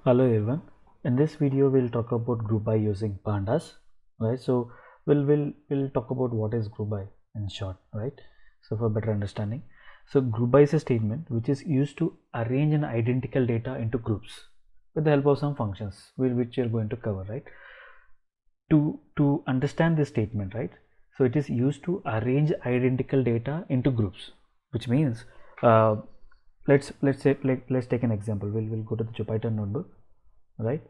Hello everyone. In this video we'll talk about group by using pandas, right? So we'll talk about what is group by in short, right? So for better understanding, so group by is a statement which is used to arrange an identical data into groups with the help of some functions which you're going to cover, right? To understand this statement, right? So it is used to arrange identical data into groups, which means uh, let's take an example. We'll go to the Jupyter notebook, right?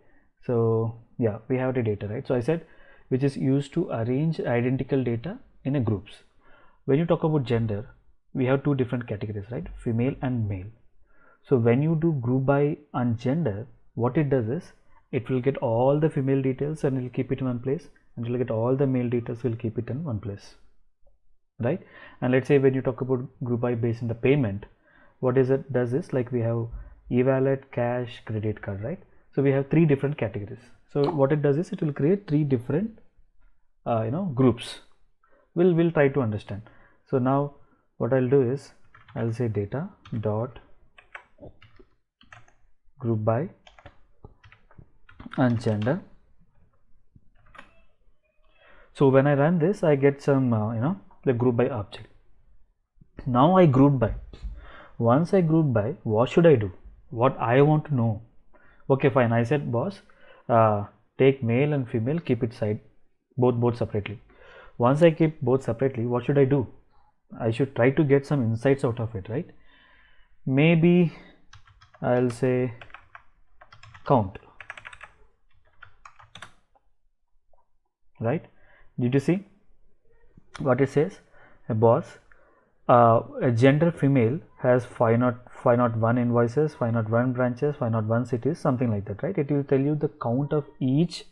So yeah, we have the data, right? So I said which is used to arrange identical data in a groups. When you talk about gender, we have two different categories, right? Female and male. So when you do group by on gender, what it does is it will get all the female details and it will keep it in one place, and it will get all the male details, will keep it in one place, right? And let's say when you talk about group by based on the payment, what is it does is like we have e-wallet, cash, credit card, right? So we have three different categories. So what it does is it will create three different groups. We'll try to understand. So now what I'll do is I'll say data dot group by and gender. So when I run this, I get some the group by object. Now I group by. Once I group by, what should I do? What I want to know. Okay, fine. I said, boss, take male and female, keep it side, both separately. Once I keep both separately, what should I do? I should try to get some insights out of it, right? Maybe I'll say count, right? Did you see what it says? A boss, a gender female has 501 invoices, 501 branches, 501 cities, something like that, right? It will tell you the count of each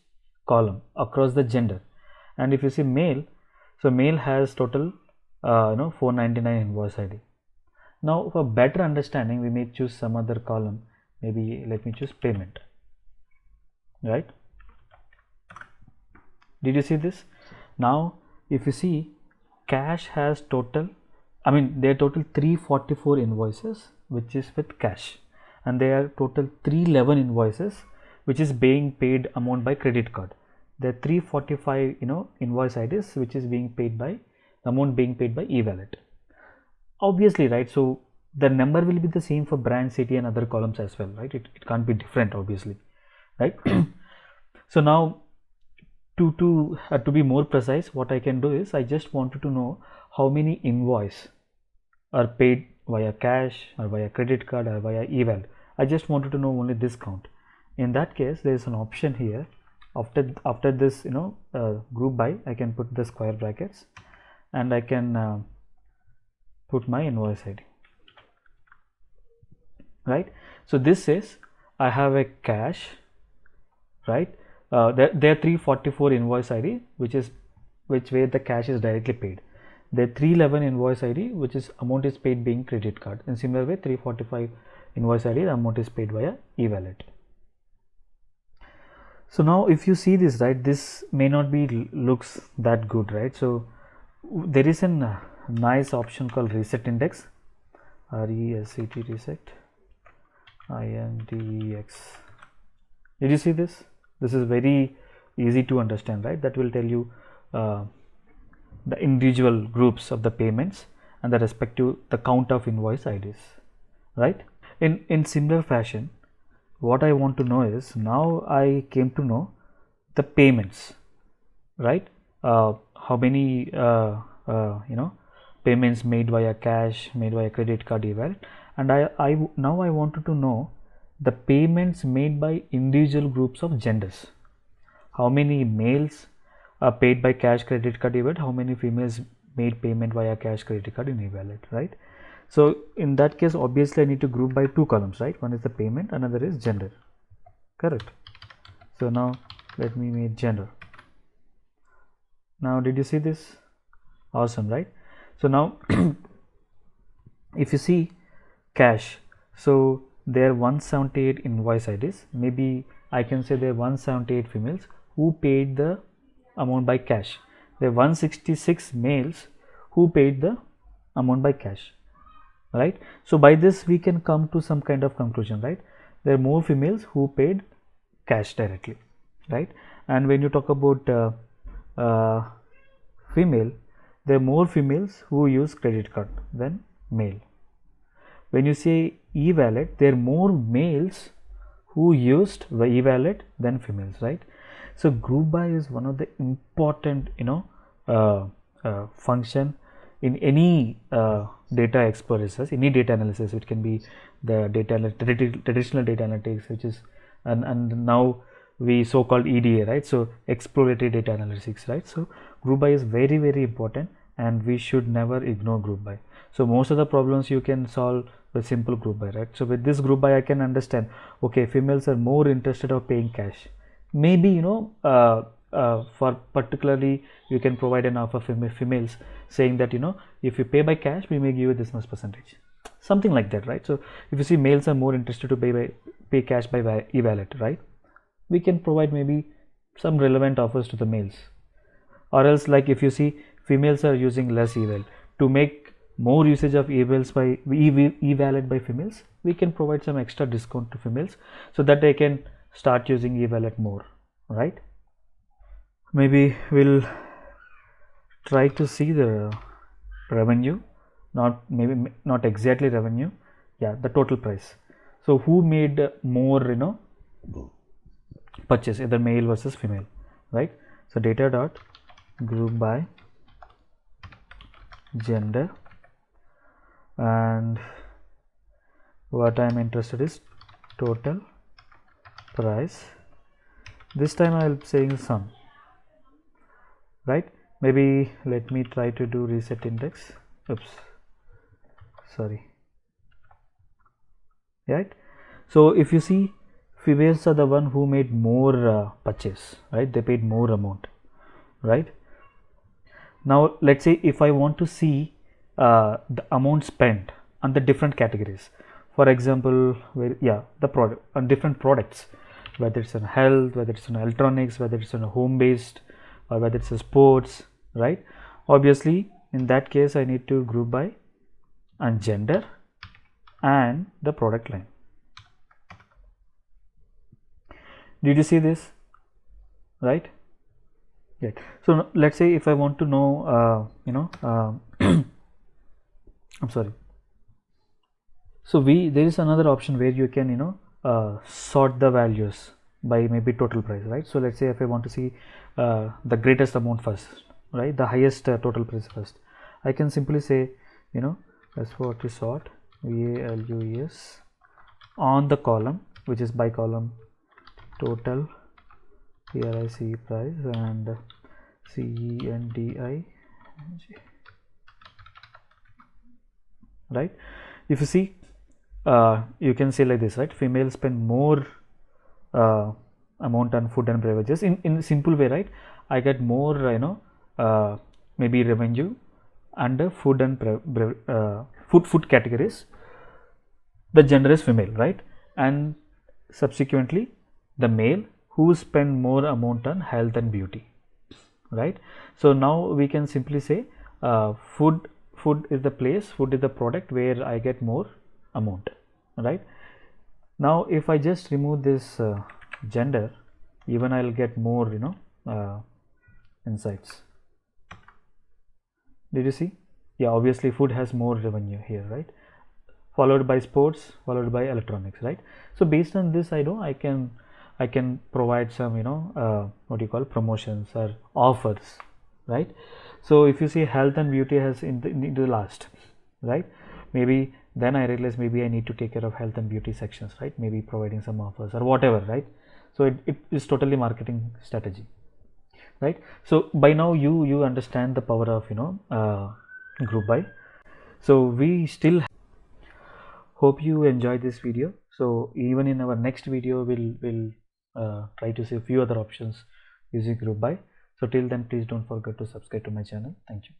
column across the gender. And if you see male, so male has total 499 invoice ID. Now for better understanding, we may choose some other column. Maybe let me choose payment, right? Did you see this? Now if you see, cash has total, they are total 344 invoices which is with cash, and they are total 311 invoices which is being paid amount by credit card. There are 345 invoice IDs which is being paid by amount being paid by e-wallet. Obviously, right? So the number will be the same for brand, city and other columns as well, right? It can't be different, obviously, right? So now to be more precise, what I can do is I just wanted to know how many invoice are paid via cash or via credit card or via e-wallet. I just wanted to know only this count. In that case, there is an option here. After this group by, I can put the square brackets and I can put my invoice ID, right? So this says I have a cash, right? There are 344 invoice ID which where the cash is directly paid. There are 311 invoice ID which is amount is paid being credit card. In similar way, 345 invoice ID, the amount is paid via e-wallet. So now if you see this, right, this may not be looks that good, right? So there is a nice option called reset index, reset reset index. Did you see this? This is very easy to understand, right? That will tell you the individual groups of the payments and the respective the count of invoice IDs, right? In similar fashion, what I want to know is, now I came to know the payments, right? How many payments made via cash, made via credit card, e-wallet, and now I wanted to know the payments made by individual groups of genders. How many males are paid by cash, credit card, e-wallet? How many females made payment via cash, credit card, and e-wallet, right? So in that case, obviously I need to group by two columns, right? One is the payment, another is gender, correct? So now let me make gender. Now did you see this? Awesome, right? So now if you see cash, so there are 178 invoice IDs. Maybe I can say there are 178 females who paid the amount by cash. There are 166 males who paid the amount by cash, right? So by this we can come to some kind of conclusion, right? there are more females who paid cash directly, right? And when you talk about female, there are more females who use credit card than male. When you say e-wallet, there are more males who used the e-wallet than females, right? So group by is one of the important function in any data expert research, any data analysis. It can be the traditional data analytics, which is and now we so-called EDA, right? So exploratory data analytics, right? So group by is very, very important, and we should never ignore group by. So most of the problems you can solve with simple group by, right? So with this group by, I can understand, okay, females are more interested of paying cash. Maybe for particularly you can provide an offer for females saying that if you pay by cash, we may give you this much percentage, something like that, right? So if you see males are more interested to pay cash by e-wallet, right? We can provide maybe some relevant offers to the males. Or else, like if you see females are using less e-wallet, to make more usage of e-wallets by e-wallet by females, we can provide some extra discount to females so that they can start using e-wallet more, right? Maybe we'll try to see the revenue, not exactly revenue, yeah, the total price. So who made more purchase, either male versus female, right? So data dot group by gender, and what I'm interested is total price. This time I'll saying sum, right? Maybe let me try to do reset index. Oops, sorry, right? So if you see, females are the one who made more purchase, right? They paid more amount, right? Now let's say if I want to see the amount spent on the different categories, for example, the product on different products, whether it's on health, whether it's on electronics, whether it's on a home based, or whether it's a sports, right? Obviously in that case I need to group by on gender and the product line. Did you see this, right? Yeah. So let's say if I want to know I'm sorry, so there is another option where you can sort the values by maybe total price, right? So let's say if I want to see the greatest amount first, right, the highest total price first, I can simply say that's what we sort values on the column, which is by column total price and CENDI, right? If you see, you can say like this, right? Females spend more amount on food and beverages in simple way, right? I get more maybe revenue under food and food categories. The gender is female, right? And subsequently the male who spend more amount on health and beauty, right? So now we can simply say food is the place, food is the product where I get more amount, right? Now if I just remove this gender, even I'll get more insights. Did you see? Yeah, obviously food has more revenue here, right? Followed by sports, followed by electronics, right? So based on this, I can provide some what you call promotions or offers, right? So if you see health and beauty has in the last, right? Maybe then I realize maybe I need to take care of health and beauty sections, right? Maybe providing some offers or whatever, right? So it is totally marketing strategy, right? So by now you understand the power of group by. So we still hope you enjoyed this video. So even in our next video we'll try to see a few other options using group by. So till then, please don't forget to subscribe to my channel. Thank you.